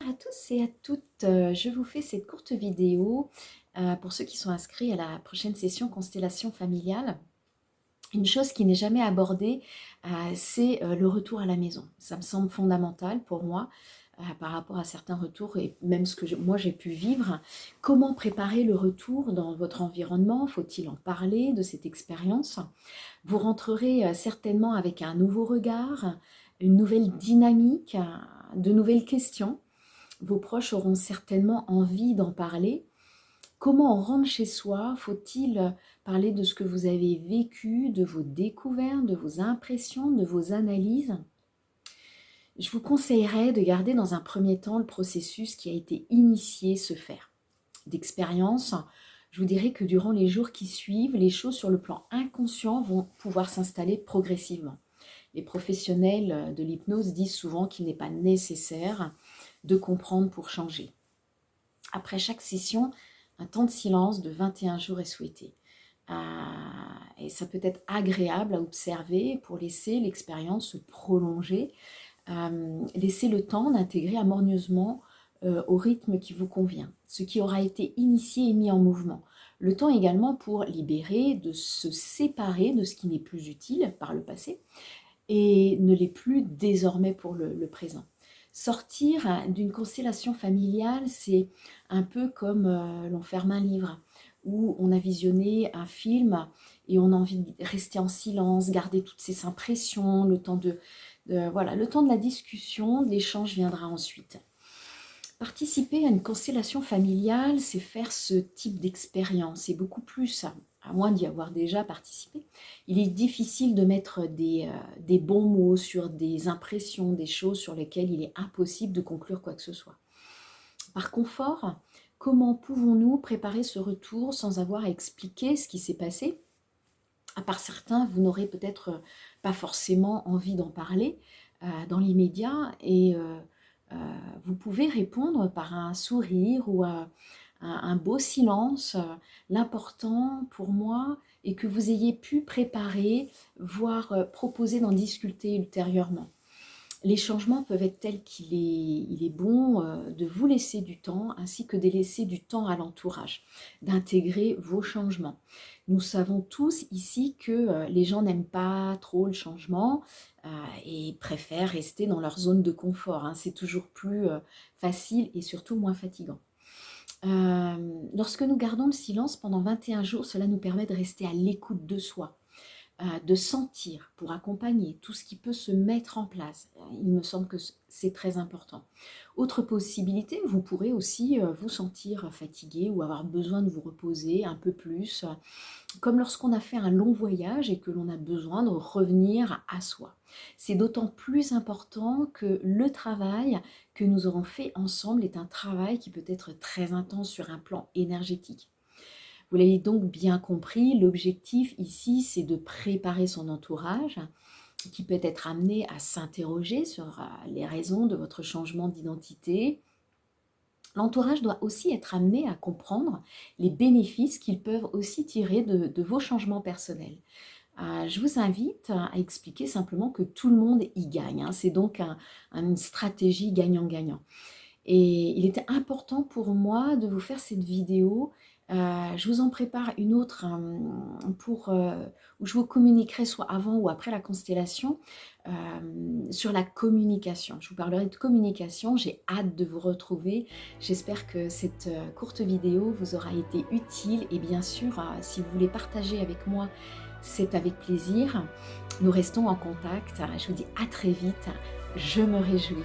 à tous et à toutes, je vous fais cette courte vidéo pour ceux qui sont inscrits à la prochaine session constellation familiale. Une chose qui n'est jamais abordée, c'est le retour à la maison. Ça me semble fondamental pour moi par rapport à certains retours et même ce que moi j'ai pu vivre. Comment préparer le retour dans votre environnement? Faut-il en parler de cette expérience? Vous rentrerez certainement avec un nouveau regard, une nouvelle dynamique, de nouvelles questions. Vos proches auront certainement envie d'en parler. Comment on rentre chez soi? Faut-il parler de ce que vous avez vécu, de vos découvertes, de vos impressions, de vos analyses? Je vous conseillerais de garder dans un premier temps le processus qui a été initié se faire. D'expérience, je vous dirais que durant les jours qui suivent, les choses sur le plan inconscient vont pouvoir s'installer progressivement. Les professionnels de l'hypnose disent souvent qu'il n'est pas nécessaire de comprendre pour changer. Après chaque session, un temps de silence de 21 jours est souhaité. Et ça peut être agréable à observer pour laisser l'expérience se prolonger. Laissez le temps d'intégrer harmonieusement au rythme qui vous convient, ce qui aura été initié et mis en mouvement. Le temps également pour libérer, de se séparer de ce qui n'est plus utile par le passé et ne l'est plus désormais pour le présent. Sortir d'une constellation familiale, c'est un peu comme l'on ferme un livre, où on a visionné un film et on a envie de rester en silence, garder toutes ses impressions, le temps voilà, le temps de la discussion, de l'échange viendra ensuite. Participer à une constellation familiale, c'est faire ce type d'expérience, c'est beaucoup plus, à moins d'y avoir déjà participé. Il est difficile de mettre des bons mots sur des impressions, des choses sur lesquelles il est impossible de conclure quoi que ce soit. Par confort, comment pouvons-nous préparer ce retour sans avoir à expliquer ce qui s'est passé? À part certains, vous n'aurez peut-être pas forcément envie d'en parler dans l'immédiat et vous pouvez répondre par un sourire ou un beau silence. L'important pour moi est que vous ayez pu préparer, voire proposer d'en discuter ultérieurement. Les changements peuvent être tels qu'il est bon de vous laisser du temps, ainsi que de laisser du temps à l'entourage, d'intégrer vos changements. Nous savons tous ici que les gens n'aiment pas trop le changement et préfèrent rester dans leur zone de confort, hein. C'est toujours plus facile et surtout moins fatigant. Lorsque nous gardons le silence pendant 21 jours, cela nous permet de rester à l'écoute de soi, de sentir pour accompagner tout ce qui peut se mettre en place. Il me semble que c'est très important. Autre possibilité, vous pourrez aussi vous sentir fatigué ou avoir besoin de vous reposer un peu plus, comme lorsqu'on a fait un long voyage et que l'on a besoin de revenir à soi. C'est d'autant plus important que le travail que nous aurons fait ensemble est un travail qui peut être très intense sur un plan énergétique. Vous l'avez donc bien compris, l'objectif ici, c'est de préparer son entourage qui peut être amené à s'interroger sur les raisons de votre changement d'identité. L'entourage doit aussi être amené à comprendre les bénéfices qu'ils peuvent aussi tirer de vos changements personnels. Je vous invite à expliquer simplement que tout le monde y gagne, hein. C'est donc une stratégie gagnant-gagnant. Et il était important pour moi de vous faire cette vidéo. Je vous en prépare une autre où je vous communiquerai soit avant ou après la constellation sur la communication. Je vous parlerai de communication, j'ai hâte de vous retrouver. J'espère que cette courte vidéo vous aura été utile et bien sûr, si vous voulez partager avec moi, c'est avec plaisir. Nous restons en contact. Je vous dis à très vite. Je me réjouis.